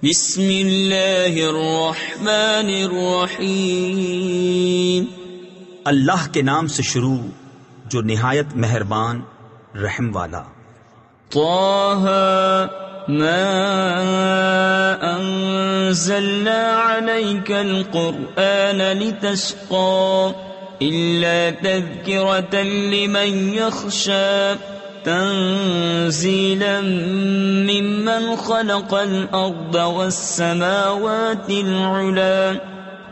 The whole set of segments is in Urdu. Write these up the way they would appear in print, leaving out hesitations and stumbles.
بسم اللہ الرحمن الرحیم. اللہ کے نام سے شروع جو نہایت مہربان رحم والا. طه ما انزلنا عليك القرآن لتشقى إلا تذكرة لمن يخشى تنزيلا ممن خلق الأرض والسماوات العلى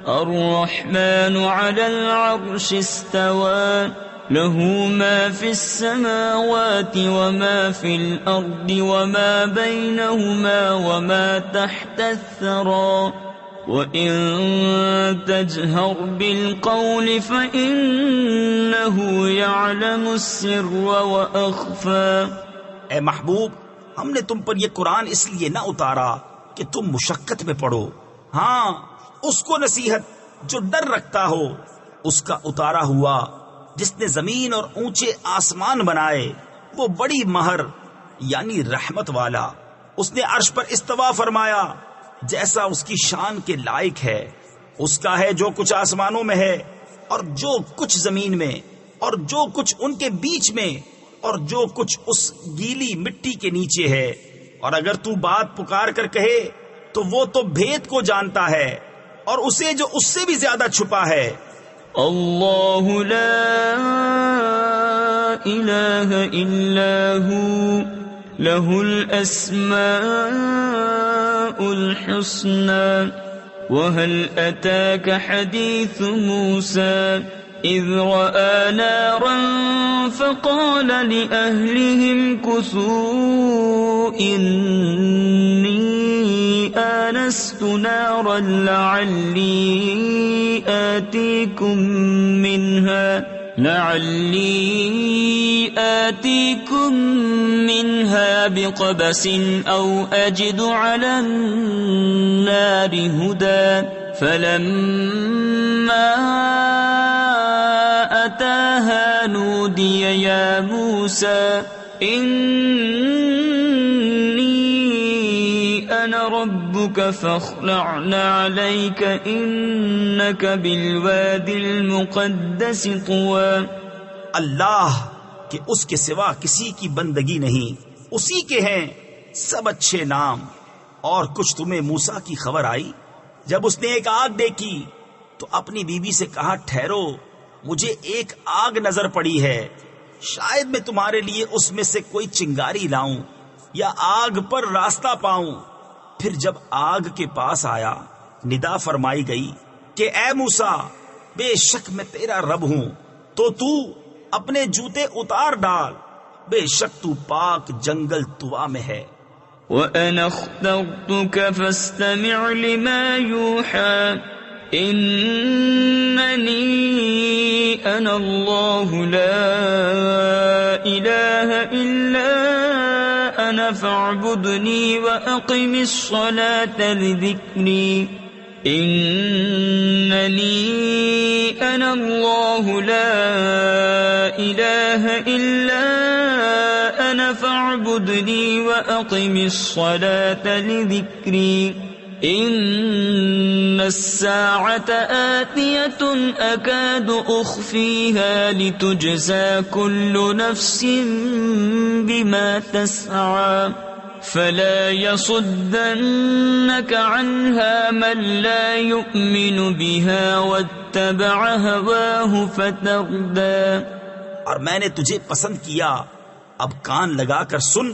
الرحمن على العرش استوى له ما في السماوات وما في الأرض وما بينهما وما تحت الثرى وَإِن تَجْهَرْ بِالْقَوْلِ فَإِنَّهُ يَعْلَمُ السِّرَّ وَأَخْفَى. اے محبوب، ہم نے تم پر یہ قرآن اس لیے نہ اتارا کہ تم مشقت میں پڑھو، ہاں اس کو نصیحت جو ڈر رکھتا ہو، اس کا اتارا ہوا جس نے زمین اور اونچے آسمان بنائے، وہ بڑی مہر یعنی رحمت والا. اس نے عرش پر استوا فرمایا جیسا اس کی شان کے لائق ہے. اس کا ہے جو کچھ آسمانوں میں ہے اور جو کچھ زمین میں اور جو کچھ ان کے بیچ میں اور جو کچھ اس گیلی مٹی کے نیچے ہے. اور اگر تو بات پکار کر کہے تو وہ تو بھید کو جانتا ہے اور اسے جو اس سے بھی زیادہ چھپا ہے. اللہ لا الہ الا ہو لہ الاسماء الحسنى. وهل أتاك حديث موسى إذ رأى نارا فقال لأهلهم كثوا إني آنست نارا لعلي آتيكم منها بقبس أو أجد على النار هدى. فلما أتاها نودي يا موسى إني أنا ربك فاخلع عليك إنك بالوادي المقدس طوى. اللہ کہ اس کے سوا کسی کی بندگی نہیں، اسی کے ہیں سب اچھے نام. اور کچھ تمہیں موسیٰ کی خبر آئی جب اس نے ایک آگ دیکھی تو اپنی بیوی سے کہا ٹھہرو، مجھے ایک آگ نظر پڑی ہے، شاید میں تمہارے لیے اس میں سے کوئی چنگاری لاؤں یا آگ پر راستہ پاؤں. پھر جب آگ کے پاس آیا ندا فرمائی گئی کہ اے موسیٰ بے شک میں تیرا رب ہوں، تو اپنے جوتے اتار ڈال، بے شک تو پاک جنگل طوا میں ہے. وَأَنَا اخْتَرْتُكَ فَاسْتَمِعْ لِمَا يُوحَى إِنَّنِي أَنَا اللَّهُ لَا إِلَهَ إِلَّا أَنَا فَاعْبُدْنِي وَأَقِمِ الصَّلَاةَ لِذِكْرِي. إِنَّنِي أَنَا اللَّهُ لَا إِلَهَ إِلَّا أَنَا فَاعْبُدْنِي وَأَقِمِ الصَّلَاةَ لِذِكْرِي. إِنَّ السَّاعَةَ آتِيَةٌ أَكَادُ أُخْفِيهَا لِتُجْزَى كُلُّ نَفْسٍ بِمَا تَسْعَى. فَلَا يَصُدَّنَّكَ عَنْهَا مَن لَّا يُؤْمِنُ بِهَا وَاتَّبَعَ هَوَاهُ فَتَرْدَىٰ. اور میں نے تجھے پسند کیا، اب کان لگا کر سن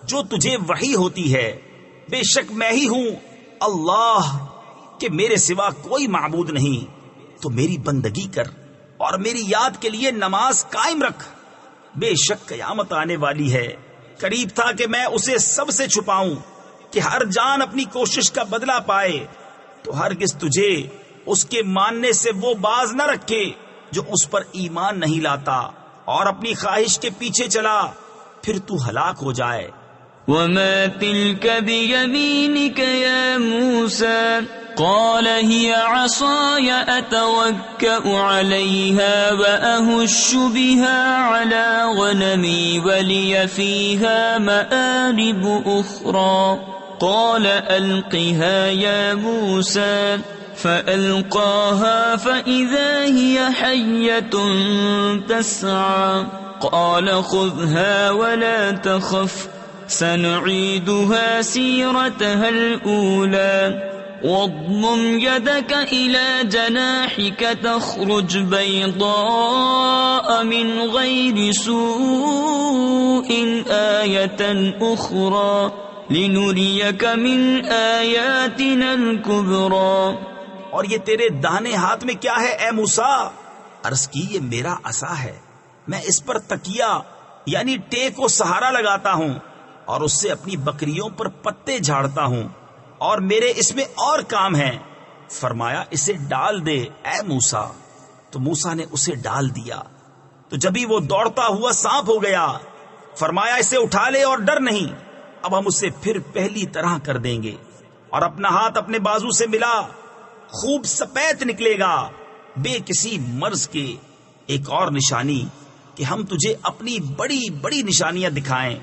جو تجھے وحی ہوتی ہے. بے شک میں ہی ہوں اللہ کہ میرے سوا کوئی معبود نہیں، تو میری بندگی کر اور میری یاد کے لیے نماز قائم رکھ. بے شک قیامت آنے والی ہے، قریب تھا کہ میں اسے سب سے چھپاؤں کہ ہر جان اپنی کوشش کا بدلہ پائے. تو ہرگز تجھے اس کے ماننے سے وہ باز نہ رکھے جو اس پر ایمان نہیں لاتا اور اپنی خواہش کے پیچھے چلا، پھر تو ہلاک ہو جائے. وَمَا تِلْكَ بِيَمِينِكَ يَا مُوسَى قال هي عصاي أتوكأ عليها وأهش بها على غنمي ولي فيها مآرب أخرى. قال ألقها يا موسى فألقاها فإذا هي حية تسعى قال خذها ولا تخف سنعيدها سيرتها الأولى واضمم يدك إلى جناحك تخرج بيضاء من غير سوء آية أخرى لنريك من آياتنا الكبرى. اور یہ تیرے داہنے ہاتھ میں کیا ہے اے موسیٰ؟ عرض کی یہ میرا عصا ہے، میں اس پر تکیہ یعنی ٹیک و سہارا لگاتا ہوں اور اس سے اپنی بکریوں پر پتے جھاڑتا ہوں، اور میرے اس میں اور کام ہیں. فرمایا اسے ڈال دے اے موسیٰ. تو موسیٰ نے اسے ڈال دیا تو جبھی وہ دوڑتا ہوا سانپ ہو گیا. فرمایا اسے اٹھا لے اور ڈر نہیں، اب ہم اسے پھر پہلی طرح کر دیں گے. اور اپنا ہاتھ اپنے بازو سے ملا، خوب سپید نکلے گا بے کسی مرض کے. ایک اور نشانی کہ ہم تجھے اپنی بڑی بڑی نشانیاں دکھائیں.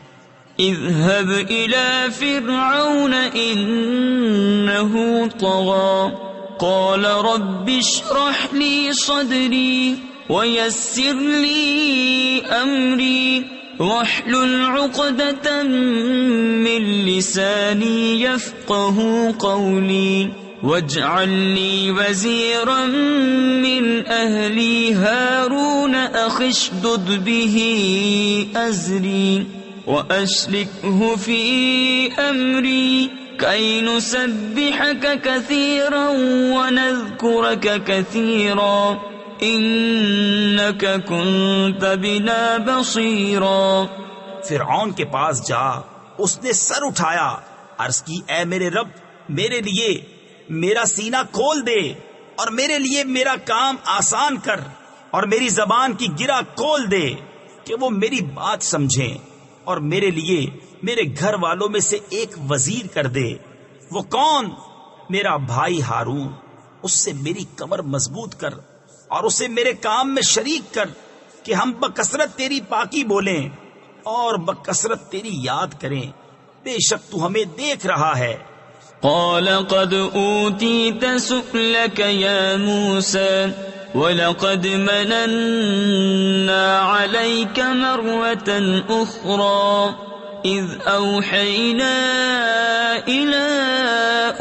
اذهب إلى فرعون إنه طغى قال رب اشرح لي صدري ويسر لي أمري واحلل عقدة من لساني يفقه قولي واجعل لي وزيرا من أهلي هارون أخي اشدد به أزري وأشركه في أمري كي نسبحك كثيرا ونذكرك كثيرا إنك كنت بنا بصيرا. فرعون کے پاس جا، اس نے سر اٹھایا، عرض کی اے میرے رب، میرے لیے میرا سینہ کھول دے اور میرے لیے میرا کام آسان کر اور میری زبان کی گرہ کھول دے کہ وہ میری بات سمجھیں، اور میرے لیے میرے گھر والوں میں سے ایک وزیر کر دے. وہ کون؟ میرا بھائی ہارون. اس سے میری کمر مضبوط کر اور اسے میرے کام میں شریک کر کہ ہم بکثرت تیری پاکی بولیں اور بکثرت تیری یاد کریں. بے شک تو ہمیں دیکھ رہا ہے. قال قد أوتيت سؤلك يا موسى وَلَقَدْ مَنَنَّا عَلَيْكَ مَرَّةً أُخْرَى إِذْ أَوْحَيْنَا إِلَىٰ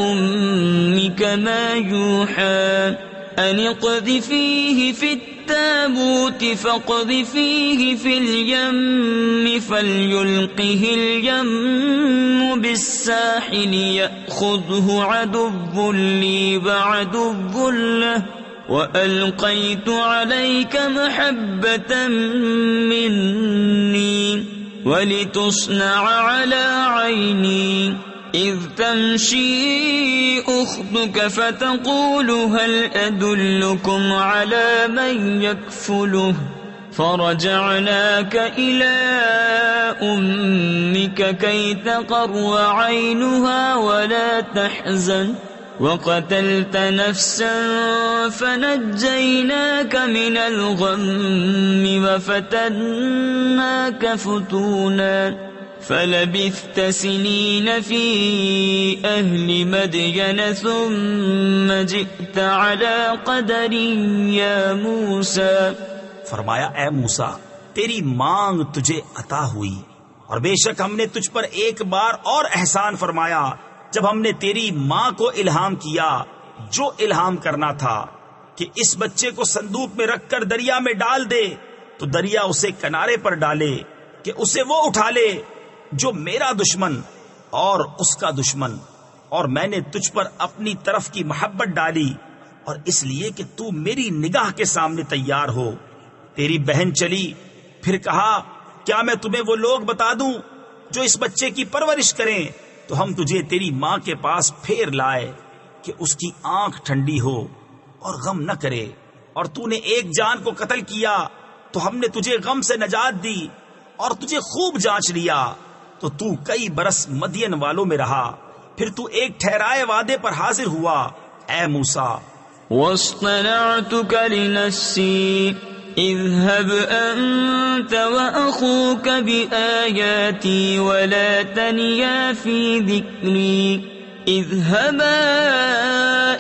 أُمِّكَ مَا يُوحَىٰ أَنِ اقْذِفِيهِ فِي التَّابُوتِ فَاقْذِفِيهِ فِي الْيَمِّ فَلْيُلْقِهِ الْيَمُّ بِالسَّاحِلِ يَأْخُذْهُ عَدُوٌّ لِّي وَعَدُوٌّ لَّهُ وَأَلْقَيْتُ عَلَيْكَ مَحَبَّةً مِّنِّي وَلِتُصْنَعَ عَلَىٰ عَيْنِي إِذْ تَمْشِي أُخْتُكَ فَتَقُولُ هَلْ أَدُلُّكُمْ عَلَىٰ مَن يَكْفُلُهُ فَرَجَعْنَاكَ إِلَىٰ أُمِّكَ كَيْ تَقَرَّ عَيْنُهَا وَلَا تَحْزَنَ وَقَتَلْتَ نَفْسًا فَنَجَّيْنَاكَ مِنَ الْغَمِّ وَفَتَنَّاكَ فُتُونًا فَلَبِثْتَ سِنِينَ فِي أَهْلِ مَدْيَنَ ثُمَّ جِئْتَ عَلَىٰ قَدَرٍ يَا مُوسَىٰ. فرمایا اے موسیٰ، تیری مانگ تجھے عطا ہوئی، اور بے شک ہم نے تجھ پر ایک بار اور احسان فرمایا جب ہم نے تیری ماں کو الہام کیا جو الہام کرنا تھا کہ اس بچے کو صندوق میں رکھ کر دریا میں ڈال دے، تو دریا اسے کنارے پر ڈالے کہ اسے وہ اٹھا لے جو میرا دشمن اور اس کا دشمن. اور میں نے تجھ پر اپنی طرف کی محبت ڈالی، اور اس لیے کہ تو میری نگاہ کے سامنے تیار ہو. تیری بہن چلی، پھر کہا کیا میں تمہیں وہ لوگ بتا دوں جو اس بچے کی پرورش کریں؟ تو ہم تجھے تیری ماں کے پاس پھیر لائے کہ اس کی آنکھ ٹھنڈی ہو اور غم نہ کرے. اور تو نے ایک جان کو قتل کیا تو ہم نے تجھے غم سے نجات دی اور تجھے خوب جانچ لیا. تو تو کئی برس مدین والوں میں رہا، پھر تو ایک ٹھہرائے وعدے پر حاضر ہوا اے موسیٰ. وَاصْطَنَعْتُكَ لِنَفْسِي اذهب أنت وأخوك بآياتي ولا تنيا في ذكري اذهبا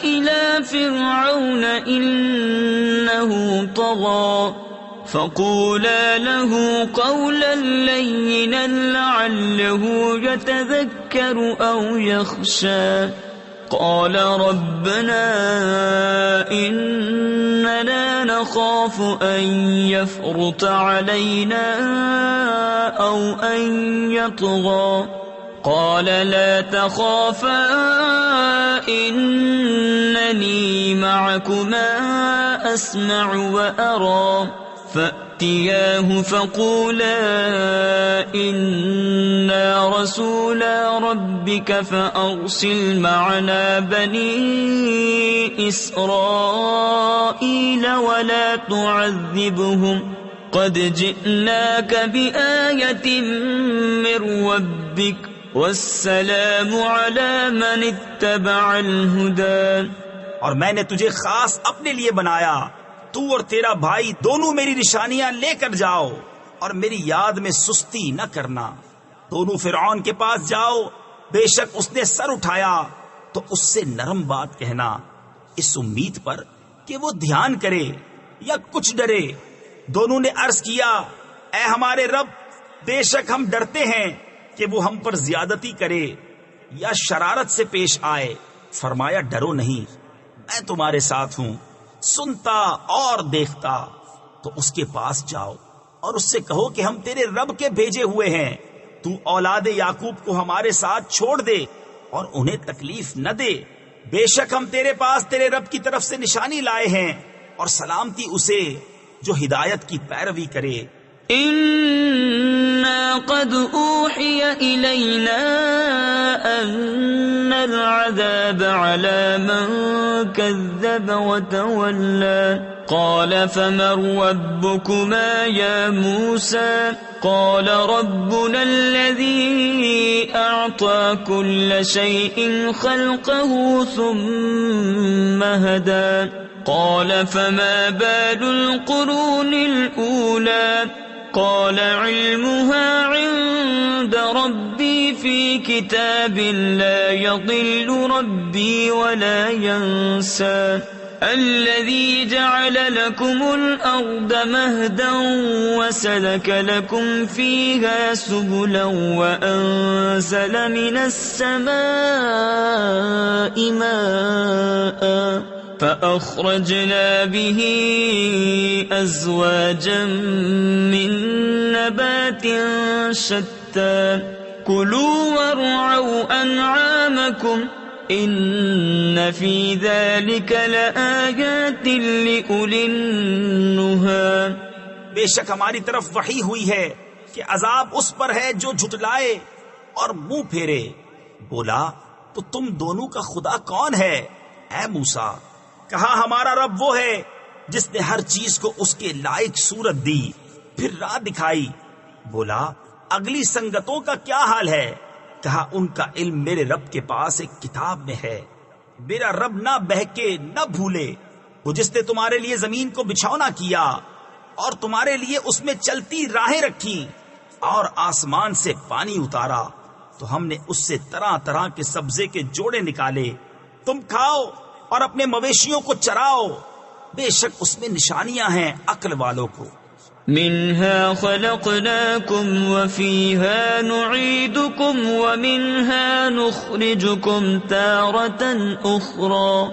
إلى فرعون إنه طغى فقولا له قولا لينا لعله يتذكر أو يخشى قال ربنا إننا نخاف أن يفرط علينا أو أن يطغى قال لا تخافا إنني معكما أسمع وأرى فأتياه فقولا إنا رسولا ربك فأرسل معنا بني إسرائيل ولا تعذبهم قد جئناك بآية من ربك والسلام على من اتبع الهدى. اور میں نے تجھے خاص اپنے لیے بنایا، تو اور تیرا بھائی دونوں میری نشانیاں لے کر جاؤ اور میری یاد میں سستی نہ کرنا. دونوں فرعون کے پاس جاؤ، بے شک اس نے سر اٹھایا تو اس سے نرم بات کہنا، اس امید پر کہ وہ دھیان کرے یا کچھ ڈرے. دونوں نے عرض کیا، اے ہمارے رب، بے شک ہم ڈرتے ہیں کہ وہ ہم پر زیادتی کرے یا شرارت سے پیش آئے. فرمایا ڈرو نہیں، میں تمہارے ساتھ ہوں، سنتا اور دیکھتا. تو اس کے پاس جاؤ اور اس سے کہو کہ ہم تیرے رب کے بھیجے ہوئے ہیں، تو اولاد یعقوب کو ہمارے ساتھ چھوڑ دے اور انہیں تکلیف نہ دے. بے شک ہم تیرے پاس تیرے رب کی طرف سے نشانی لائے ہیں، اور سلامتی اسے جو ہدایت کی پیروی کرے. إنا قد أوحي إلينا أن العذاب على من كذب وتولى قال فمن ربكما يا موسى قال ربنا الذي أعطى كل شيء خلقه ثم هدى قال فما بال القرون الأولى قال علمها عند ربي في كتاب لا يضل ربي ولا ينسى الذي جعل لكم الأرض مهدا وسلك لكم فيها سبلا وأنزل من السماء ماء فأخرجنا به أزواجا من نبات شتى كلوا وارعوا أنعامكم إن في ذلك لآيات لأولي النهى. بے شک ہماری طرف وحی ہوئی ہے کہ عذاب اس پر ہے جو جھٹلائے اور منہ پھیرے. بولا تو تم دونوں کا خدا کون ہے؟ اے موسیٰ، کہا ہمارا رب وہ ہے جس نے ہر چیز کو اس کے لائق صورت دی، پھر راہ دکھائی. بولا اگلی سنگتوں کا کیا حال ہے؟ کہا ان کا علم میرے رب کے پاس ایک کتاب میں ہے. میرا رب نہ بہکے نہ بھولے، وہ جس نے تمہارے لیے زمین کو بچھونا کیا اور تمہارے لیے اس میں چلتی راہیں رکھی اور آسمان سے پانی اتارا، تو ہم نے اس سے طرح طرح کے سبزے کے جوڑے نکالے. تم کھاؤ اور اپنے مویشیوں کو چراؤ، بے شک اس میں نشانیاں ہیں عقل والوں کو. منها خلقناكم وفيها نعيدكم ومنها نخرجكم تارة أخرى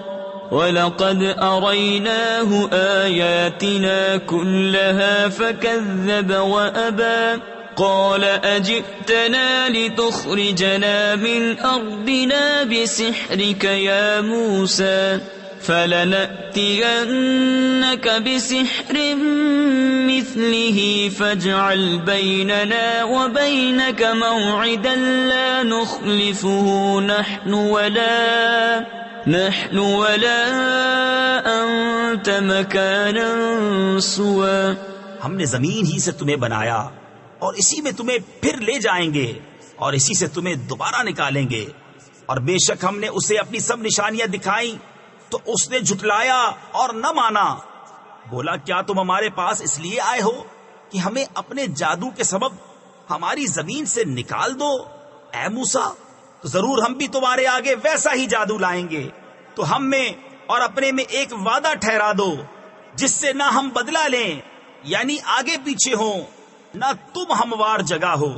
ولقد أريناه آياتنا كلها فكذب وأبى قال أجئتنا لتخرجنا من أرضنا بسحرك يا موسى فلنأتينك بسحر مثله فاجعل بيننا وبينك موعدا لا نخلفه نحن ولا أنت مكانا سوى. ہم نے زمین ہی سے تمہیں بنایا اور اسی میں تمہیں پھر لے جائیں گے اور اسی سے تمہیں دوبارہ نکالیں گے. اور بے شک ہم نے اسے اپنی سب نشانیاں دکھائیں تو اس نے جھٹلایا اور نہ مانا. بولا کیا تم ہمارے پاس اس لیے آئے ہو کہ ہمیں اپنے جادو کے سبب ہماری زمین سے نکال دو؟ اے موسیٰ، تو ضرور ہم بھی تمہارے آگے ویسا ہی جادو لائیں گے، تو ہم میں اور اپنے میں ایک وعدہ ٹھہرا دو جس سے نہ ہم بدلہ لیں، یعنی آگے پیچھے ہوں، نہ تم ہموار جگہ ہو۔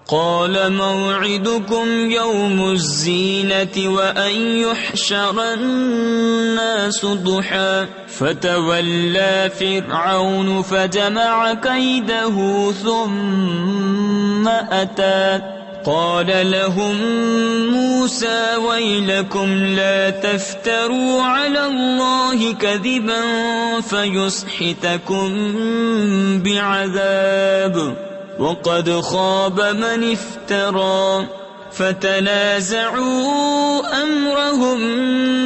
قال موعدكم يوم الزينة وأن يحشر الناس ضحى فتولى فرعون فجمع كيده ثم أتى قال لهم موسى ويلكم لا تفتروا على الله كذبا فيسحتكم بعذاب وقد خاب من افترى فتنازعوا أمرهم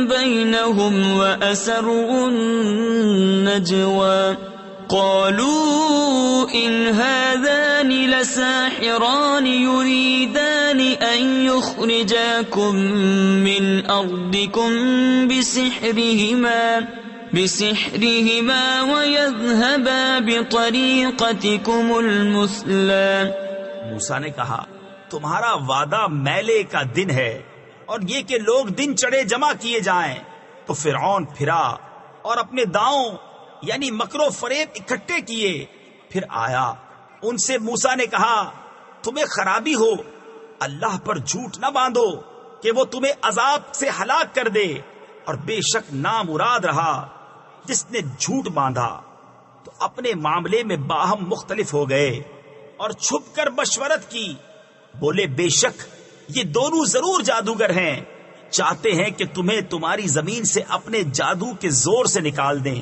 بينهم وأسروا النجوى قالوا إن هذان لساحران يريدان أن يخرجاكم من أرضكم بسحرهما ويذهبا بطريقتكم المثلى۔ موسیٰ نے کہا تمہارا وعدہ میلے کا دن ہے، اور یہ کہ لوگ دن چڑھے جمع کیے جائیں۔ تو فرعون پھرا اور اپنے داؤں یعنی مکر و فریب اکٹھے کیے، پھر آیا۔ ان سے موسیٰ نے کہا تمہیں خرابی ہو، اللہ پر جھوٹ نہ باندھو کہ وہ تمہیں عذاب سے ہلاک کر دے، اور بے شک نامراد رہا جس نے جھوٹ باندھا۔ تو اپنے معاملے میں باہم مختلف ہو گئے اور چھپ کر مشورت کی، بولے بے شک یہ دونوں ضرور جادوگر ہیں، چاہتے ہیں کہ تمہیں تمہاری زمین سے اپنے جادو کے زور سے نکال دیں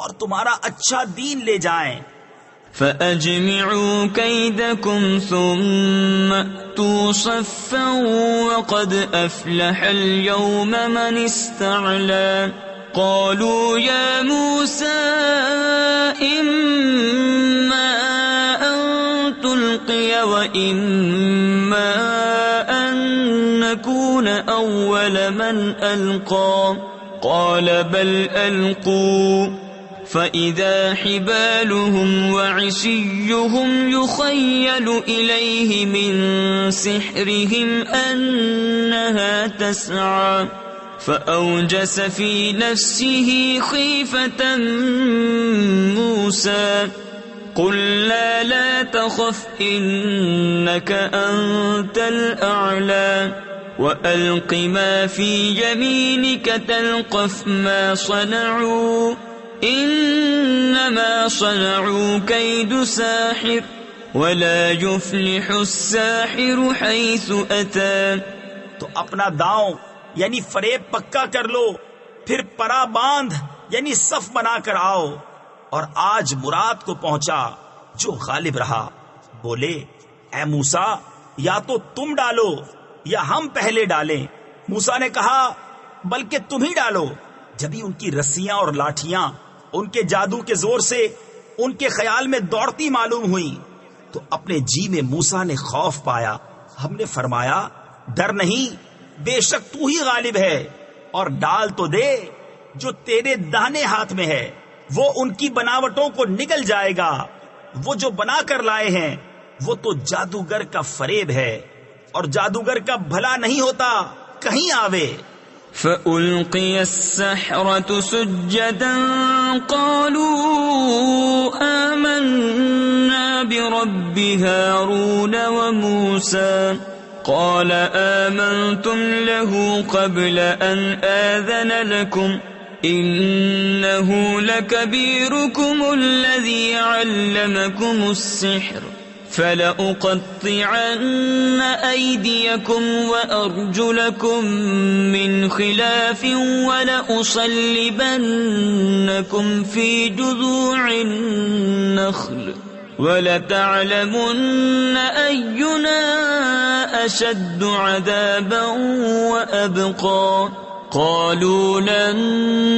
اور تمہارا اچھا دین لے جائیں۔ فَأَجْمِعُوا كَيْدَكُمْ ثُمَّ أْتُوا صَفًّا وَقَدْ أَفْلَحَ الْيَوْمَ مَنِ اسْتَعْلَى قَالُوا يَا مُوسَى إِمَّا أَن تُلْقِيَ وَإِمَّا أَن نَّكُونَ أَوَّلَ مَنْ أَلْقَى قَالَ بَلْ أَلْقُوا فَإِذَا حِبَالُهُمْ وَعِصِيُّهُمْ يُخَيَّلُ إِلَيْهِ مِنْ سِحْرِهِمْ أَنَّهَا تَسْعَى فَأَوْجَسَ فِي نَفْسِهِ خِيفَةً مُوسَى قُلْنَا لَا تَخَفْ إِنَّكَ أَنْتَ الْأَعْلَى وَأَلْقِ مَا فِي يَمِينِكَ تَلْقَفْ مَا صَنَعُوا إِنَّمَا صَنَعُوا كَيْدُ سَاحِرٍ وَلَا يُفْلِحُ السَّاحِرُ حَيْثُ أَتَى۔ تو اپنا داؤں یعنی فریب پکا کر لو، پھر پرا باندھ یعنی صف بنا کر آؤ، اور آج مراد کو پہنچا جو غالب رہا۔ بولے اے موسیٰ یا تو تم ڈالو یا ہم پہلے ڈالیں۔ موسیٰ نے کہا بلکہ تم ہی ڈالو۔ جبھی ان کی رسیاں اور لاٹھیاں ان کے جادو کے زور سے ان کے خیال میں دوڑتی معلوم ہوئی، تو اپنے جی میں موسیٰ نے خوف پایا۔ ہم نے فرمایا ڈر نہیں، بے شک تو ہی غالب ہے، اور ڈال تو دے جو تیرے داہنے ہاتھ میں ہے، وہ ان کی بناوٹوں کو نگل جائے گا۔ وہ جو بنا کر لائے ہیں وہ تو جادوگر کا فریب ہے، اور جادوگر کا بھلا نہیں ہوتا کہیں آوے۔ فَأُلْقِيَ السَّحَرَةُ سُجَّدًا قَالُوا آمَنَّا بِرَبِّ هَارُونَ وَمُوسَى قَالَ آمَنْتُمْ لَهُ قَبْلَ أَنْ آذَنَ لَكُمْ إِنَّهُ لَكَبِيرُكُمُ الَّذِي عَلَّمَكُمُ السِّحْرَ فَلَأُقَطِّعَنَّ أَيْدِيَكُمْ وَأَرْجُلَكُمْ مِنْ خِلَافٍ وَلَأُصَلِّبَنَّكُمْ فِي جُذُوعِ النَّخْلِ وَلَتَعْلَمُنَّ أَيُّنَا أَشَدُّ عَذَابًا وَأَبْقَى قَالُوا لَن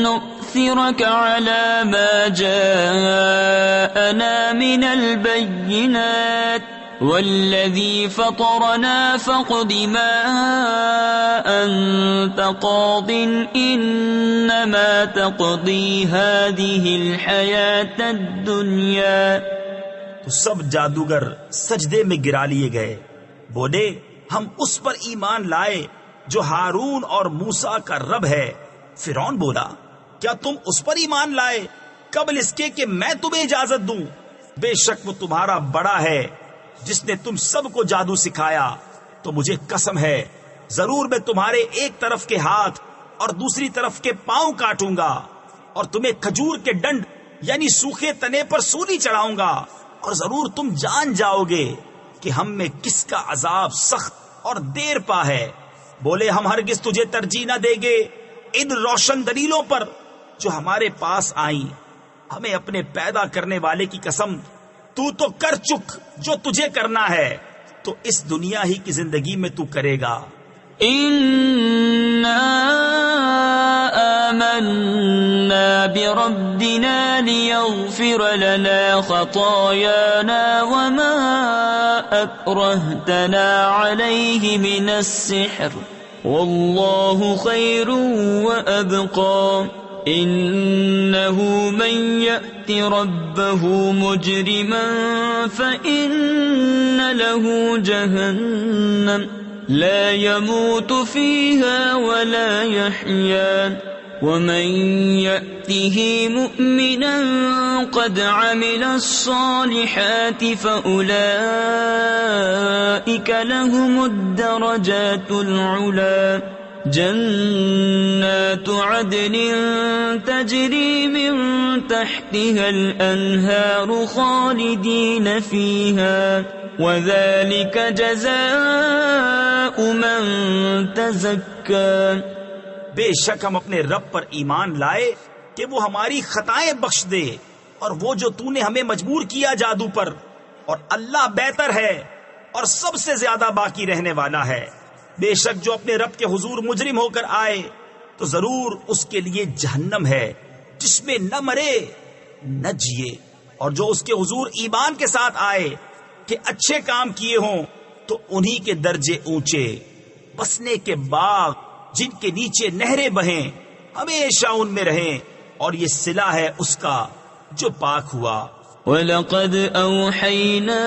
نُّؤْثِرَكَ عَلَى مَا جَاءَنَا مِنَ الْبَيِّنَاتِ والذي فطرنا فاقض ما أنت قاض إنما تقضي هذه الحياة الدنيا. تو سب جادوگر سجدے میں گرا لیے گئے، بولے ہم اس پر ایمان لائے جو ہارون اور موسیٰ کا رب ہے. فرعون بولا کیا تم اس پر ایمان لائے قبل اس کے کہ میں تمہیں اجازت دوں؟ بے شک وہ تمہارا بڑا ہے جس نے تم سب کو جادو سکھایا. تو مجھے قسم ہے ضرور میں تمہارے ایک طرف کے ہاتھ اور دوسری طرف کے پاؤں کاٹوں گا اور تمہیں کھجور کے ڈنڈ یعنی سوکھے تنے پر سولی چڑھاؤں گا، اور ضرور تم جان جاؤ گے کہ ہم میں کس کا عذاب سخت اور دیر پا ہے. بولے ہم ہرگز تجھے ترجیح نہ دیں گے ان روشن دلیلوں پر جو ہمارے پاس آئیں. ہمیں اپنے پیدا کرنے والے کی قسم تو کر چک جو تجھے کرنا ہے، تو اس دنیا ہی کی زندگی میں تو کرے گا. إنا آمنا بربنا ليغفر لنا خطايانا وما أكرهتنا عليه من السحر والله خير وأبقى. إنه من يأت ربه مجرما فإن له جهنم لا يموت فيها ولا يحيا ومن يأته مؤمنا قد عمل الصالحات فأولئك لهم الدرجات العلى جنات عدن تجري من تحتها الأنهار خالدين فيها وذلك جزاء من تزكى. بے شک ہم اپنے رب پر ایمان لائے کہ وہ ہماری خطائیں بخش دے، اور وہ جو تو نے ہمیں مجبور کیا جادو پر، اور اللہ بہتر ہے اور سب سے زیادہ باقی رہنے والا ہے. بے شک جو اپنے رب کے حضور مجرم ہو کر آئے تو ضرور اس کے لیے جہنم ہے جس میں نہ مرے نہ جیے، اور جو اس کے حضور ایمان کے ساتھ آئے کہ اچھے کام کیے ہوں تو انہی کے درجے اونچے، بسنے کے باغ جن کے نیچے نہریں بہیں، ہمیشہ ان میں رہیں، اور یہ صلہ ہے اس کا جو پاک ہوا. وَلَقَدْ أَوْحَيْنَا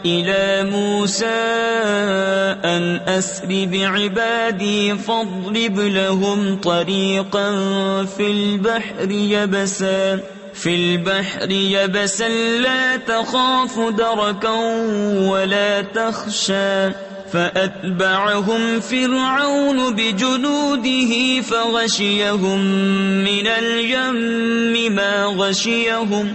إِلَى مُوسَىٰ أَنْ أَسْرِ بِعِبَادِي فَاضْرِبْ لَهُمْ طَرِيقًا فِي الْبَحْرِ يَبَسًا لَا تَخَافُ دَرَكًا وَلَا تَخْشَىٰ فَأَتْبَعَهُمْ فِرْعَوْنُ بِجُنُودِهِ فَغَشِيَهُم مِّنَ الْيَمِّ مَا غَشِيَهُمْ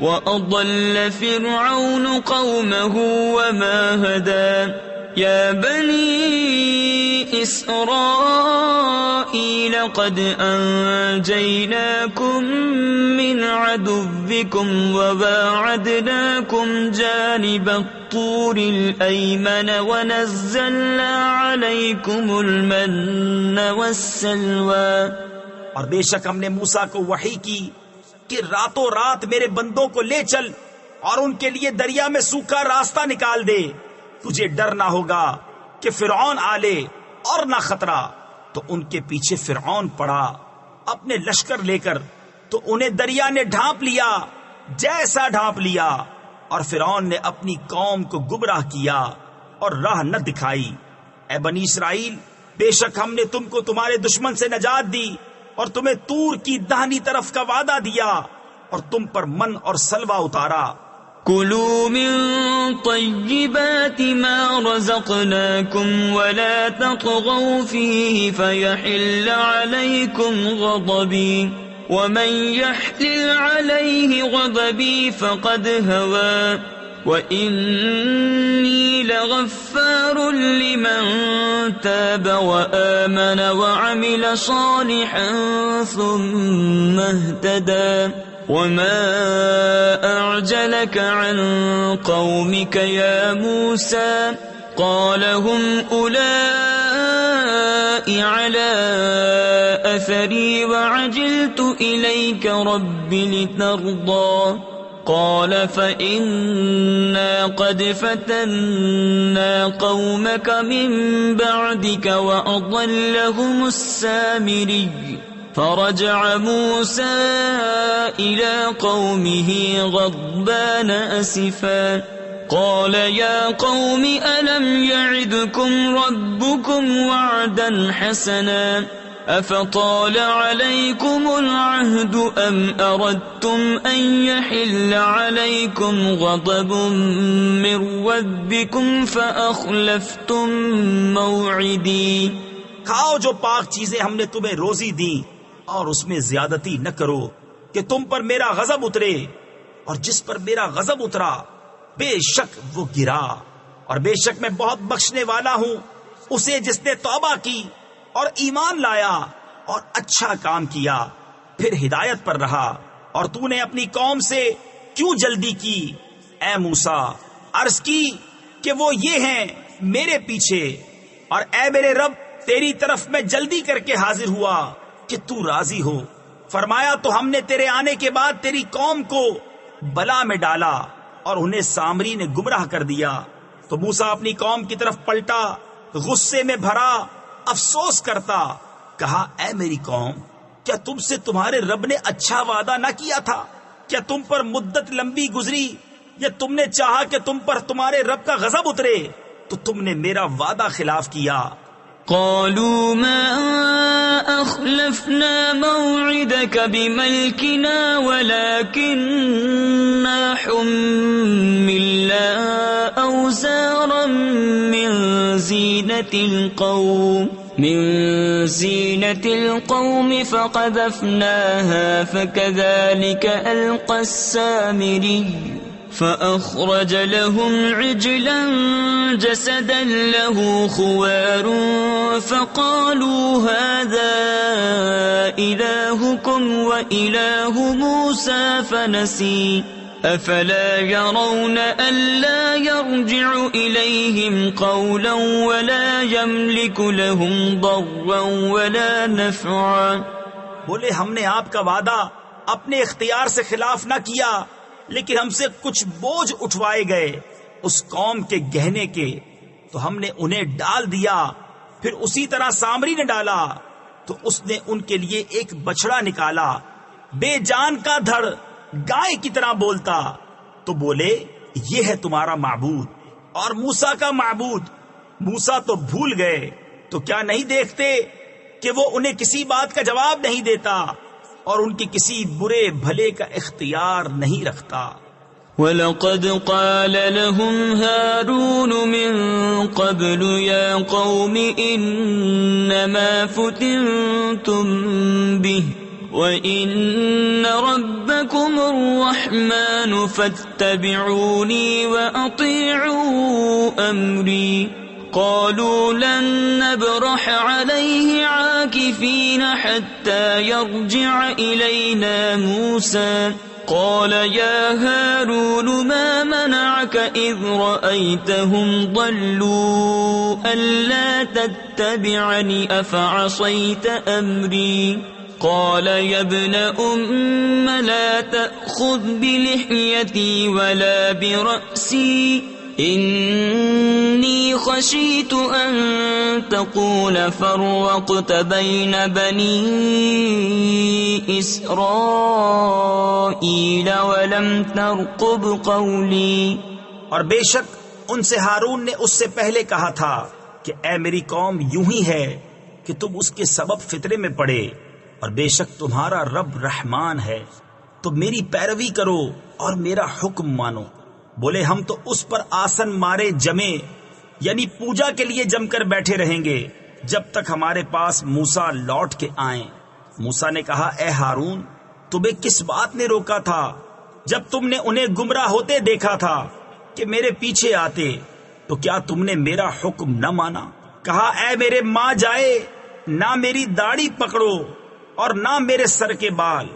وَأَضَلَّ فِرْعَوْنُ قَوْمَهُ وَمَا هَدَىٰ. يَا بَنِي إِسْرَائِيلَ قَدْ أَنجَيْنَاكُم مِّنْ عَدُوِّكُمْ وَبَاعَدْنَاكُمْ جَانِبَ الطُّورِ الْأَيْمَنَ وَنَزَّلْنَا عَلَيْكُمُ الْمَنَّ وَالسَّلْوَىٰ. اور بے شک ہم نے موسیٰ کو وحی کی کہ راتوں رات میرے بندوں کو لے چل اور ان کے لیے دریا میں سوکھا راستہ نکال دے. تجھے ڈر نہ ہوگا کہ فرعون آلے اور نہ خطرہ. تو ان کے پیچھے فرعون پڑا اپنے لشکر لے کر، تو انہیں دریا نے ڈھانپ لیا جیسا ڈھانپ لیا، اور فرعون نے اپنی قوم کو گمراہ کیا اور راہ نہ دکھائی. اے بنی اسرائیل، بے شک ہم نے تم کو تمہارے دشمن سے نجات دی اور تمہیں طور کی داہنی طرف کا وعدہ دیا اور تم پر من اور سلوہ اتارا. كلوا من طيبات ما رزقناكم ولا تطغوا فيه فيحل عليكم غضبي ومن يحلل عليه غضبي فقد هوى وإني لغفار لمن تاب وآمن وعمل صالحا ثم اهتدى. وما أعجلك عن قومك يا موسى قال هم أولئك على أثري وعجلت إليك رب لترضى قال فإنا قد فتنا قومك من بعدك وأضلهم السامري فرجع موسى إلى قومه غضبان أسفا قال يا قوم ألم يعدكم ربكم وعدا حسنا أفطال عليكم العهد أم أردتم أن يحل عليكم غضب من ربكم فأخلفتم موعدي کھاؤ جو پاک چیزیں ہم نے تمہیں روزی دی اور اس میں زیادتی نہ کرو کہ تم پر میرا غضب اترے، اور جس پر میرا غضب اترا بے شک وہ گرا، اور بے شک میں بہت بخشنے والا ہوں اسے جس نے توبہ کی اور ایمان لایا اور اچھا کام کیا پھر ہدایت پر رہا۔ اور تو نے اپنی قوم سے کیوں جلدی کی اے موسیٰ؟ عرض کی کہ وہ یہ ہیں میرے پیچھے، اور اے میرے رب تیری طرف میں جلدی کر کے حاضر ہوا کہ تو راضی ہو۔ فرمایا تو ہم نے تیرے آنے کے بعد تیری قوم کو بلا میں ڈالا اور انہیں سامری نے گمراہ کر دیا۔ تو موسیٰ اپنی قوم کی طرف پلٹا، غصے میں بھرا افسوس کرتا، کہا اے میری قوم، کیا تم سے تمہارے رب نے اچھا وعدہ نہ کیا تھا؟ کیا تم پر مدت لمبی گزری، یا تم نے چاہا کہ تم پر تمہارے رب کا غضب اترے تو تم نے میرا وعدہ خلاف کیا؟ قالوا ما أخلفنا موعدك بملكنا ولكننا حملنا أوزارا من زينة القوم فقذفناها فكذلك ألقى السامري فأخرج لهم عجلا جسدا له خوار فقالوا هذا إلهكم وإله موسى فنسي أفلا يرون ألا يرجع إليهم قولا ولا يملك لهم ضرا ولا نفعا۔ بولے ہم نے آپ کا وعدہ اپنے اختیار سے خلاف نہ کیا، لیکن ہم سے کچھ بوجھ اٹھوائے گئے اس قوم کے گہنے کے، تو ہم نے انہیں ڈال دیا، پھر اسی طرح سامری نے ڈالا تو اس نے ان کے لیے ایک بچڑا نکالا، بے جان کا دھڑ گائے کی طرح بولتا۔ تو بولے یہ ہے تمہارا معبود اور موسیٰ کا معبود۔ موسیٰ تو بھول گئے، تو کیا نہیں دیکھتے کہ وہ انہیں کسی بات کا جواب نہیں دیتا اور ان کی کسی برے بھلے کا اختیار نہیں رکھتا۔ وَلَقَدْ قَالَ لَهُمْ هَارُونُ مِن قَبْلُ يَا قَوْمِ إِنَّمَا فُتِنْتُمْ بِهِ وَإِنَّ رَبَّكُمُ الرَّحْمَنُ فَاتَّبِعُونِي وَأَطِيعُوا أَمْرِي قالوا لن نبرح عليه عاكفين حتى يرجع إلينا موسى قال يا هارون ما منعك إذ رأيتهم ضلوا ألا تتبعني أفعصيت أمري قال يا ابن أم لا تأخذ بلحيتي ولا برأسي إني خشيت أن تقول فرقت بين بني إسرائيل ولم ترقب قولي۔ اور بے شک ان سے ہارون نے اس سے پہلے کہا تھا کہ اے میری قوم یوں ہی ہے کہ تم اس کے سبب فطرے میں پڑے، اور بے شک تمہارا رب رحمان ہے، تو میری پیروی کرو اور میرا حکم مانو۔ بولے ہم تو اس پر آسن مارے جمے، یعنی پوجا کے لیے جم کر بیٹھے رہیں گے جب تک ہمارے پاس موسیٰ لوٹ کے آئیں۔ موسیٰ نے کہا اے ہارون، تمہیں کس بات نے روکا تھا جب تم نے انہیں گمراہ ہوتے دیکھا تھا کہ میرے پیچھے آتے؟ تو کیا تم نے میرا حکم نہ مانا؟ کہا اے میرے ماں جائے، نہ میری داڑھی پکڑو اور نہ میرے سر کے بال،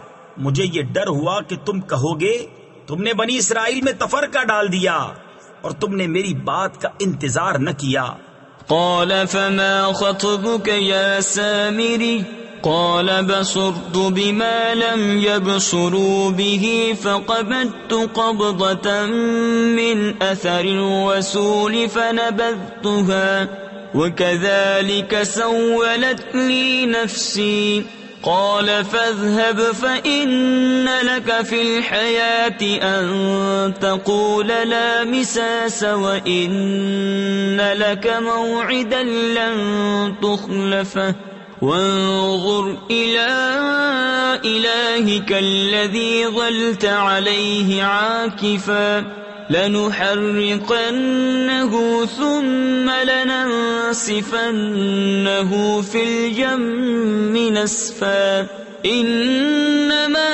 مجھے یہ ڈر ہوا کہ تم کہو گے تم نے بنی اسرائیل میں تفرقہ ڈال دیا اور تم نے میری بات کا انتظار نہ کیا۔ قال فما خطبك يا سامري قال بصرت بما لم يبصروا به فقبضت قبضة من أثر الرسول فنبذتها وكذلك سولت لي نفسي قال فاذهب فإن لك في الحياة أن تقول لا مساس وإن لك موعدا لن تخلفه وانظر إلى إلهك الذي ظلت عليه عاكفا لنحرقنه ثم لننسفنه في اليم نسفا إنما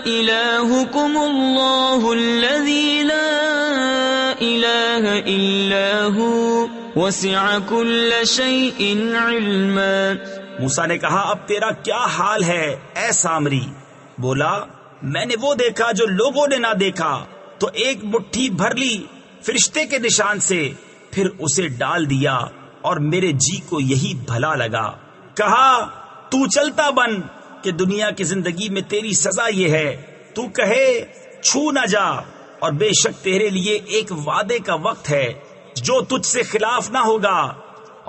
إلهكم الله الذي لا إله إلا هو وسع كل شيء علما۔ موسیٰ نے کہا اب تیرا کیا حال ہے اے سامری؟ بولا میں نے وہ دیکھا جو لوگوں نے نہ دیکھا، تو ایک مٹھی بھر لی فرشتے کے نشان سے، پھر اسے ڈال دیا اور میرے جی کو یہی بھلا لگا۔ کہا تو چلتا بن کہ دنیا کی زندگی میں تیری سزا یہ ہے، تو کہے چھو نہ جا، اور بے شک تیرے لیے ایک وعدے کا وقت ہے جو تجھ سے خلاف نہ ہوگا،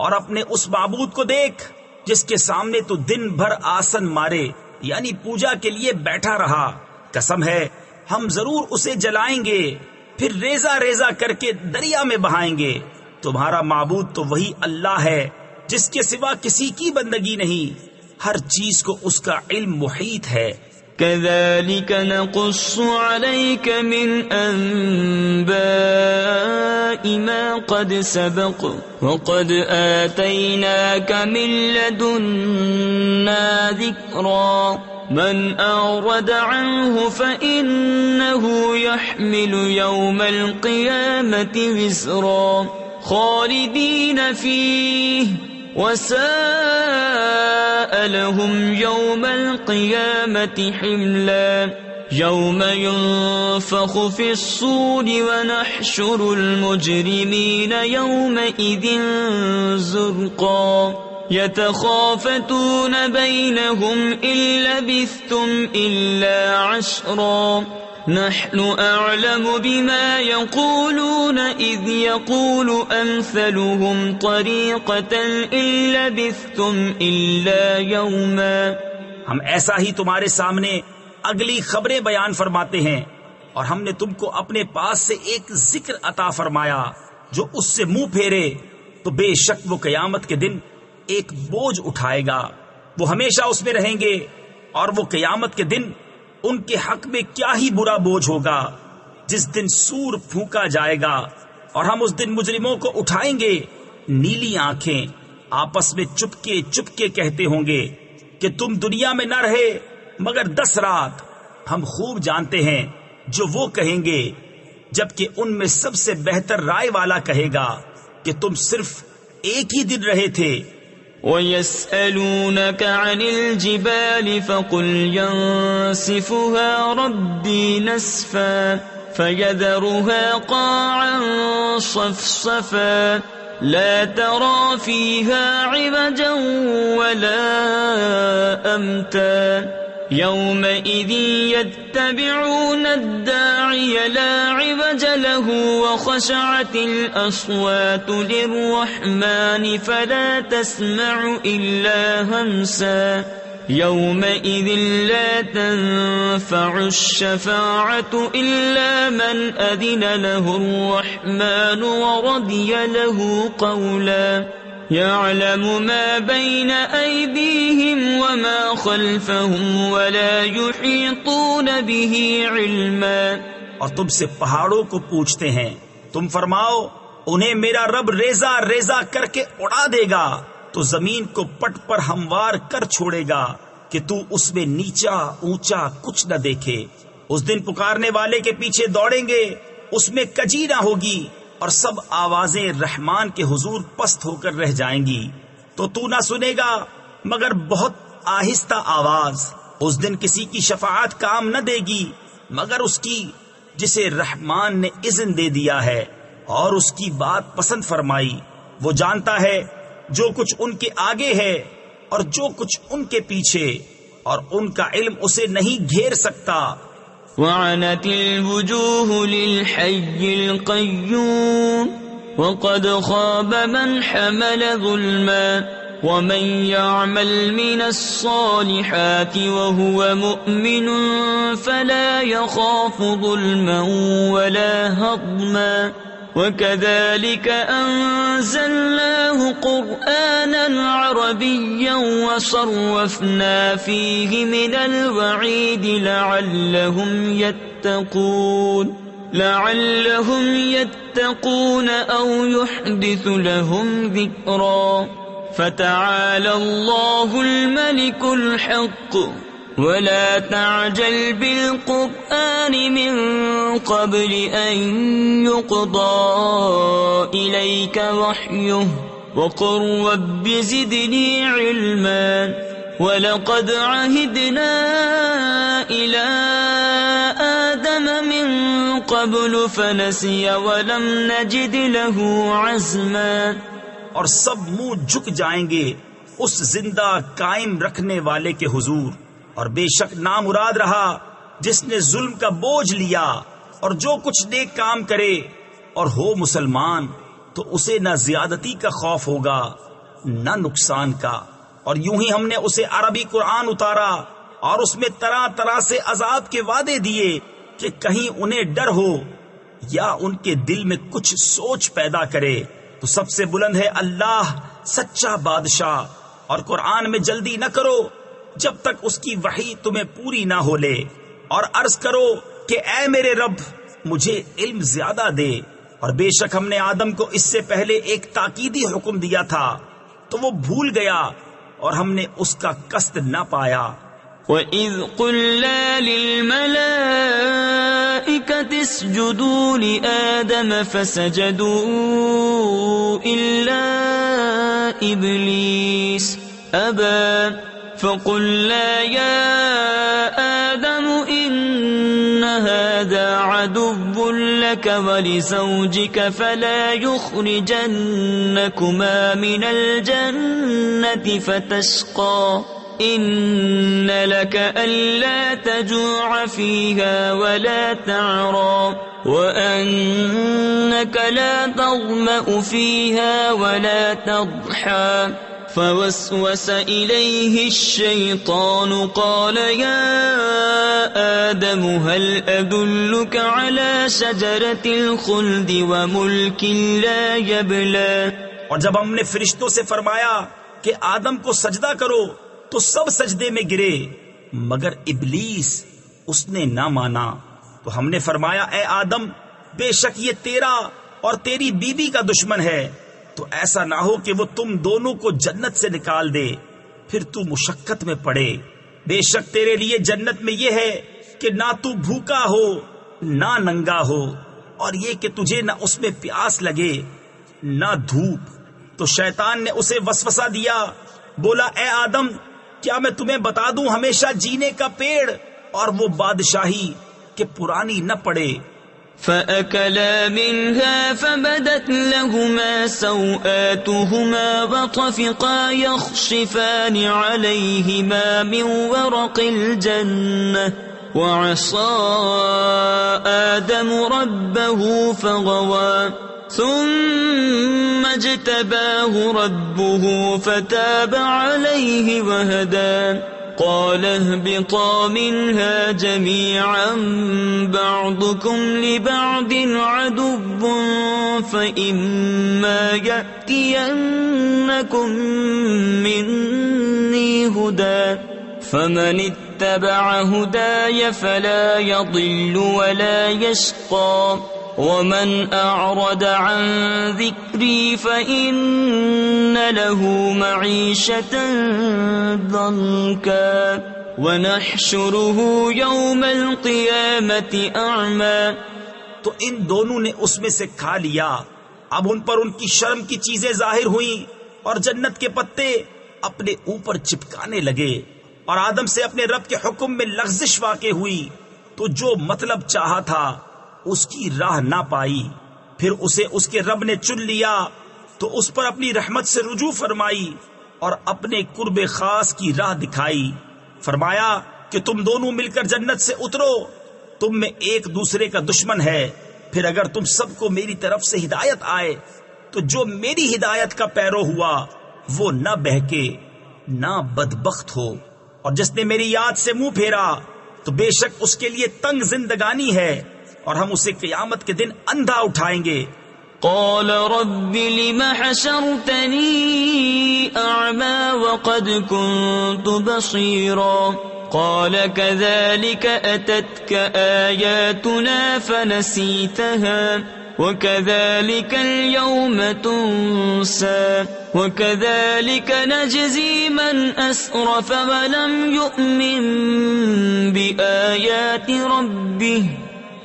اور اپنے اس معبود کو دیکھ جس کے سامنے تو دن بھر آسن مارے یعنی پوجا کے لیے بیٹھا رہا، قسم ہے ہم ضرور اسے جلائیں گے، پھر ریزہ ریزہ کر کے دریا میں بہائیں گے۔ تمہارا معبود تو وہی اللہ ہے جس کے سوا کسی کی بندگی نہیں، ہر چیز کو اس کا علم محیط ہے۔ كذلك نقص عليك من أنباء ما قد سبق وقد آتيناك من لدنا ذكرا من أعرض عنه فإنه يحمل يوم القيامة وزرا خالدين فيه وساء لهم يوم القيامة حملا يوم ينفخ في الصور ونحشر المجرمين يومئذ زرقا يتخافتون بينهم إن لبثتم إلا عشرا نحن أعلم بما يقولون إذ يقول أمثلهم طريقة إن لبثتم إلا يوما۔ ہم ایسا ہی تمہارے سامنے اگلی خبریں بیان فرماتے ہیں، اور ہم نے تم کو اپنے پاس سے ایک ذکر عطا فرمایا، جو اس سے منہ پھیرے تو بے شک وہ قیامت کے دن ایک بوجھ اٹھائے گا، وہ ہمیشہ اس میں رہیں گے، اور وہ قیامت کے دن ان کے حق میں کیا ہی برا بوجھ ہوگا جس دن سور پھونکا جائے گا، اور ہم اس دن مجرموں کو اٹھائیں گے نیلی آنکھیں، آپس میں چپکے چپکے کہتے ہوں گے کہ تم دنیا میں نہ رہے مگر 10 رات۔ ہم خوب جانتے ہیں جو وہ کہیں گے، جبکہ ان میں سب سے بہتر رائے والا کہے گا کہ تم صرف ایک ہی دن رہے تھے۔ وَيَسْأَلُونَكَ عَنِ الْجِبَالِ فَقُلْ يَنسِفُهَا رَبِّي نَسْفًا فَيَذَرُهَا قَاعًا صَفْصَفًا لَا تَرَى فِيهَا عِوَجًا وَلَا أَمْتًا يومئذ يتبعون الداعي لا عوج له وخشعت الأصوات للرحمن فلا تسمع إلا همسا يومئذ لا تنفع الشفاعة إلا من أذن له الرحمن ورضي له قولا يعلم ما بين أيديهم وما خلفهم ولا يحيطون به علما۔ اور تم سے پہاڑوں کو پوچھتے ہیں، تم فرماؤ انہیں میرا رب ریزہ ریزہ کر کے اڑا دے گا تو زمین کو پٹ پر ہموار کر چھوڑے گا کہ تو اس میں نیچا اونچا کچھ نہ دیکھے۔ اس دن پکارنے والے کے پیچھے دوڑیں گے، اس میں کجی نہ ہوگی، اور سب آوازیں رحمان کے حضور پست ہو کر رہ جائیں گی، تو تو نہ سنے گا مگر بہت آہستہ آواز۔ اس دن کسی کی شفاعت کام نہ دے گی مگر اس کی جسے رحمان نے اذن دے دیا ہے اور اس کی بات پسند فرمائی۔ وہ جانتا ہے جو کچھ ان کے آگے ہے اور جو کچھ ان کے پیچھے، اور ان کا علم اسے نہیں گھیر سکتا۔ وعنت الوجوه للحي القيوم وقد خاب من حمل ظلما ومن يعمل من الصالحات وهو مؤمن فلا يخاف ظلما ولا هضما وكذلك أنزلناه قرآنا عربيا وصرفنا فيه من الوعيد لعلهم يتقون أو يحدث لهم ذكرا فتعالى الله الملك الحق ولا تعجل بالقرآن من قبل أن يقضى إليك وحيه وقل رب زدني علما ولقد عهدنا إلى آدم من قبل فنسي ولم نجد له عزما۔ اور سب منہ جھک جائیں گے اس زندہ قائم رکھنے والے کے حضور، اور بے شک نامراد رہا جس نے ظلم کا بوجھ لیا، اور جو کچھ نیک کام کرے اور ہو مسلمان تو اسے نہ زیادتی کا خوف ہوگا نہ نقصان کا۔ اور یوں ہی ہم نے اسے عربی قرآن اتارا اور اس میں طرح طرح سے عذاب کے وعدے دیے کہ کہیں انہیں ڈر ہو یا ان کے دل میں کچھ سوچ پیدا کرے۔ تو سب سے بلند ہے اللہ سچا بادشاہ، اور قرآن میں جلدی نہ کرو جب تک اس کی وحی تمہیں پوری نہ ہو لے، اور عرض کرو کہ اے میرے رب مجھے علم زیادہ دے۔ اور بے شک ہم نے آدم کو اس سے پہلے ایک تاکیدی حکم دیا تھا تو وہ بھول گیا اور ہم نے اس کا قصد نہ پایا۔ وَإِذْ قُلْنَا لِلْمَلَائِكَةِ اسْجُدُوا لِآدَمَ فَسَجَدُوا إِلَّا إِبْلِيسَ أَبَى فَقُلْنَا يَا آدَمُ إِنَّ هَذَا عَدُوٌّ لَكَ وَلِزَوْجِكَ فَلَا يُخْرِجَنَّكُمَا مِنَ الْجَنَّةِ فَتَشْقَى إِنَّ لَكَ أَلَّا تَجُوعَ فِيهَا وَلَا تَعْرَى وَأَنَّكَ لَا تَظْمَأُ فِيهَا وَلَا تَضْحَى فوسوس إليه الشيطان قال يا آدم هل أدلك على شجرة الخلد وملك لا يبلى۔ اور جب ہم نے فرشتوں سے فرمایا کہ آدم کو سجدہ کرو تو سب سجدے میں گرے مگر ابلیس، اس نے نہ مانا۔ تو ہم نے فرمایا اے آدم بے شک یہ تیرا اور تیری بیوی کا دشمن ہے، تو ایسا نہ ہو کہ وہ تم دونوں کو جنت سے نکال دے پھر تو مشقت میں پڑے۔ بے شک تیرے لیے جنت میں یہ ہے کہ نہ تو بھوکا ہو نہ ننگا ہو، اور یہ کہ تجھے نہ اس میں پیاس لگے نہ دھوپ۔ تو شیطان نے اسے وسوسہ دیا، بولا اے آدم کیا میں تمہیں بتا دوں ہمیشہ جینے کا پیڑ اور وہ بادشاہی کہ پرانی نہ پڑے۔ فَأَكَلَا مِنْهَا فَبَدَتْ لَهُمَا سَوْآتُهُمَا وَطَفِقَا يَخْصِفَانِ عَلَيْهِمَا مِنْ وَرَقِ الْجَنَّةِ وَعَصَى آدَمُ رَبَّهُ فَغَوَى ثُمَّ اجْتَبَاهُ رَبُّهُ فَتَابَ عَلَيْهِ وَهَدَى قال اهبطا منها جميعا بعضكم لبعض عدو فإما يأتينكم مني هدى فمن اتبع هداي فلا يضل ولا يشقى ومن أعرض عن ذكري فإن له معيشة ضنكا ونحشره يوم القيامة أعمى۔ تو ان دونوں نے اس میں سے کھا لیا، اب ان پر ان کی شرم کی چیزیں ظاہر ہوئیں اور جنت کے پتے اپنے اوپر چپکانے لگے، اور آدم سے اپنے رب کے حکم میں لغزش واقع ہوئی، تو جو مطلب چاہا تھا اس کی راہ نہ پائی۔ پھر اسے اس کے رب نے چن لیا تو اس پر اپنی رحمت سے رجوع فرمائی، اور اپنے قرب خاص کی راہ دکھائی. فرمایا کہ تم دونوں مل کر جنت سے اترو، تم میں ایک دوسرے کا دشمن ہے. پھر اگر تم سب کو میری طرف سے ہدایت آئے تو جو میری ہدایت کا پیرو ہوا وہ نہ بہکے نہ بدبخت ہو، اور جس نے میری یاد سے منہ پھیرا تو بے شک اس کے لیے تنگ زندگانی ہے، اور ہم اسے قیامت کے دن اندھا اٹھائیں گے. قال رب لم حشرتني أعمى وقد كنت بصيرا قال كذلك أتتك آياتنا فنسيتها وكذلك اليوم تنسى وكذلك نجزي من أسرف ولم يؤمن بآيات ربه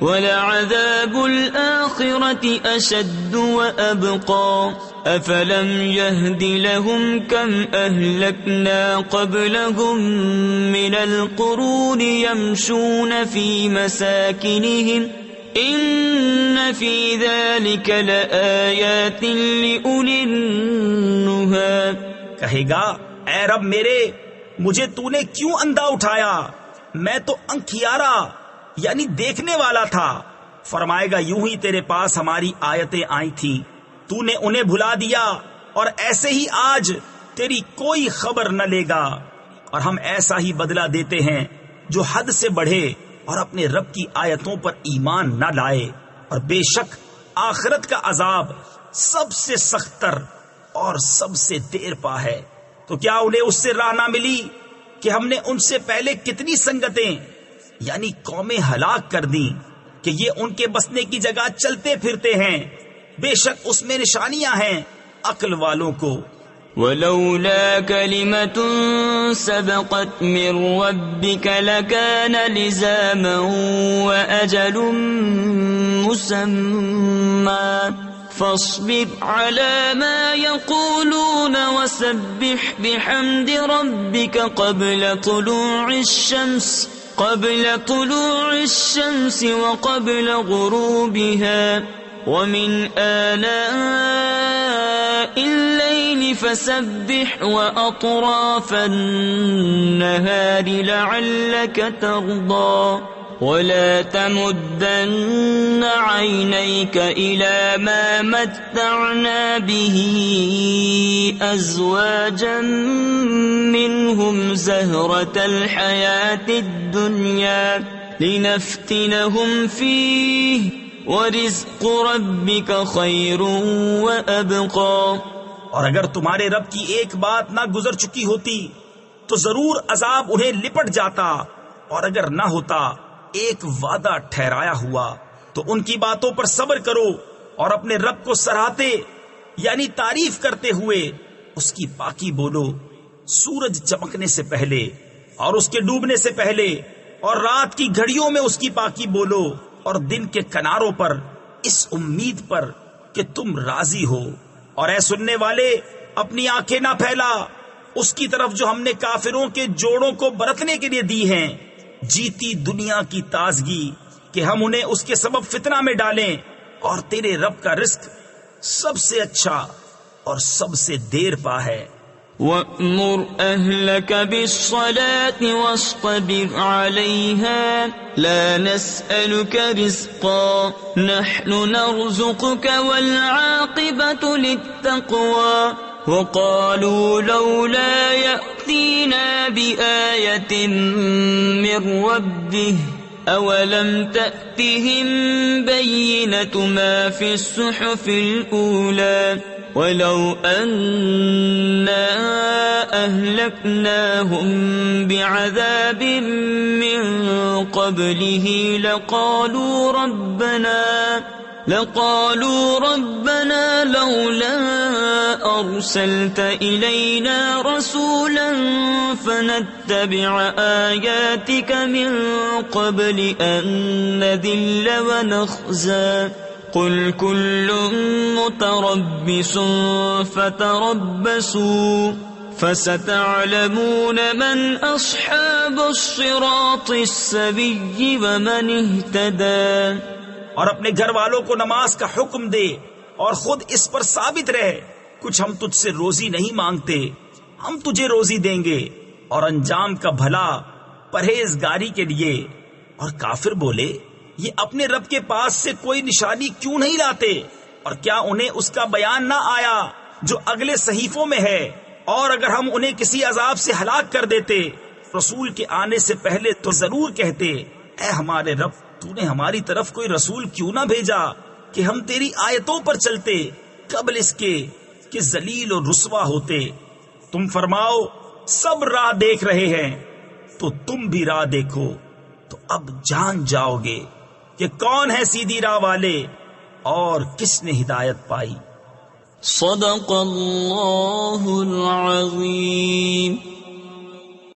وَلَعَذَابُ الْآخِرَةِ أَشَدُّ وَأَبْقَى أَفَلَمْ يَهْدِ لَهُمْ كَمْ أَهْلَكْنَا قَبْلَهُمْ مِنَ الْقُرُونِ يَمْشُونَ فِي مَسَاكِنِهِمْ إِنَّ فِي ذَلِكَ لَآيَاتٍ لِأُولِي النُّهَى. کہے گا اے رب میرے، مجھے تو نے کیوں اندھا اٹھایا؟ میں تو انکھیارا یعنی دیکھنے والا تھا. فرمائے گا یوں ہی تیرے پاس ہماری آیتیں آئی تھی، تو نے انہیں بھلا دیا، اور ایسے ہی آج تیری کوئی خبر نہ لے گا. اور ہم ایسا ہی بدلہ دیتے ہیں جو حد سے بڑھے اور اپنے رب کی آیتوں پر ایمان نہ لائے. اور بے شک آخرت کا عذاب سب سے سخت تر اور سب سے دیر پا ہے. تو کیا انہیں اس سے راہ نہ ملی کہ ہم نے ان سے پہلے کتنی سنگتیں یعنی قومیں ہلاک کر دیں کہ یہ ان کے بسنے کی جگہ چلتے پھرتے ہیں. بے شک اس میں نشانیاں ہیں عقل والوں کو. وَلَوْلَا كَلِمَةٌ سَبَقَتْ مِنْ رَبِّكَ لَكَانَ لِزَامًا وَأَجَلٌ مُّسَمًّى فَاصْبِرْ عَلَى مَا يَقُولُونَ وَسَبِّحْ بِحَمْدِ رَبِّكَ قبل طلوع الشمس وقبل غروبها ومن آلاء الليل فسبح وأطراف النهار لعلك ترضى ولا تمدن عينيك إلى ما متعنا به أزواجا منهم زهرة الحياة الدنيا لنفتنهم فيه ورزق ربك خير وأبقى. اور اگر تمہارے رب کی ایک بات نہ گزر چکی ہوتی تو ضرور عذاب انہیں لپٹ جاتا، اور اگر نہ ہوتا ایک وعدہ ٹھہرایا ہوا تو ان کی باتوں پر صبر کرو اور اپنے رب کو سراہتے یعنی تعریف کرتے ہوئے اس کی پاکی بولو. سورج چمکنے سے پہلے اور اس کے ڈوبنے سے پہلے اور رات کی گھڑیوں میں اس کی پاکی بولو، اور دن کے کناروں پر اس امید پر کہ تم راضی ہو. اور اے سننے والے اپنی آنکھیں نہ پھیلا اس کی طرف جو ہم نے کافروں کے جوڑوں کو برتنے کے لیے دی ہیں، جیتی دنیا کی تازگی کہ ہم انہیں اس کے سبب فتنہ میں ڈالیں. اور تیرے رب کا رزق سب سے اچھا اور سب سے دیر پا ہے. وَأْمُرْ أَهْلَكَ بِالصَّلَاةِ وَاصْطَبِرْ عَلَيْهَا لَا نَسْأَلُكَ رِزْقًا نَحْنُ نَرْزُقُكَ وَالْعَاقِبَةُ لِلتَّقْوَى. وَقَالُوا لَوْلَا يَأْتِينَا بِآيَةٍ مِّن رَّبِّهِ أَوَلَمْ تَأْتِهِم بَيِّنَةُ مَا فِي الصُّحُفِ الْأُولَى وَلَوْ أَنَّا أَهْلَكْنَاهُم بِعَذَابٍ مِّن قَبْلِهِ لقالوا ربنا لولا أرسلت إلينا رسولا فنتبع آياتك من قبل أن نذل ونخزى قل كل متربص فتربصوا فستعلمون من أصحاب الصراط السوي ومن اهتدى. اور اپنے گھر والوں کو نماز کا حکم دے اور خود اس پر ثابت رہے. کچھ ہم تجھ سے روزی نہیں مانگتے، ہم تجھے روزی دیں گے اور انجام کا بھلا پرہیزگاری کے لیے۔ اور کافر بولے یہ اپنے رب کے پاس سے کوئی نشانی کیوں نہیں لاتے، اور کیا انہیں اس کا بیان نہ آیا جو اگلے صحیفوں میں ہے؟ اور اگر ہم انہیں کسی عذاب سے ہلاک کر دیتے رسول کے آنے سے پہلے تو ضرور کہتے اے ہمارے رب تو نے ہماری طرف کوئی رسول کیوں نہ بھیجا کہ ہم تیری آیتوں پر چلتے قبل اس کے کہ ذلیل اور رسوا ہوتے۔ تم فرماؤ سب راہ دیکھ رہے ہیں تو تم بھی راہ دیکھو، تو اب جان جاؤ گے کہ کون ہے سیدھی راہ والے اور کس نے ہدایت پائی۔ صدق اللہ العظیم۔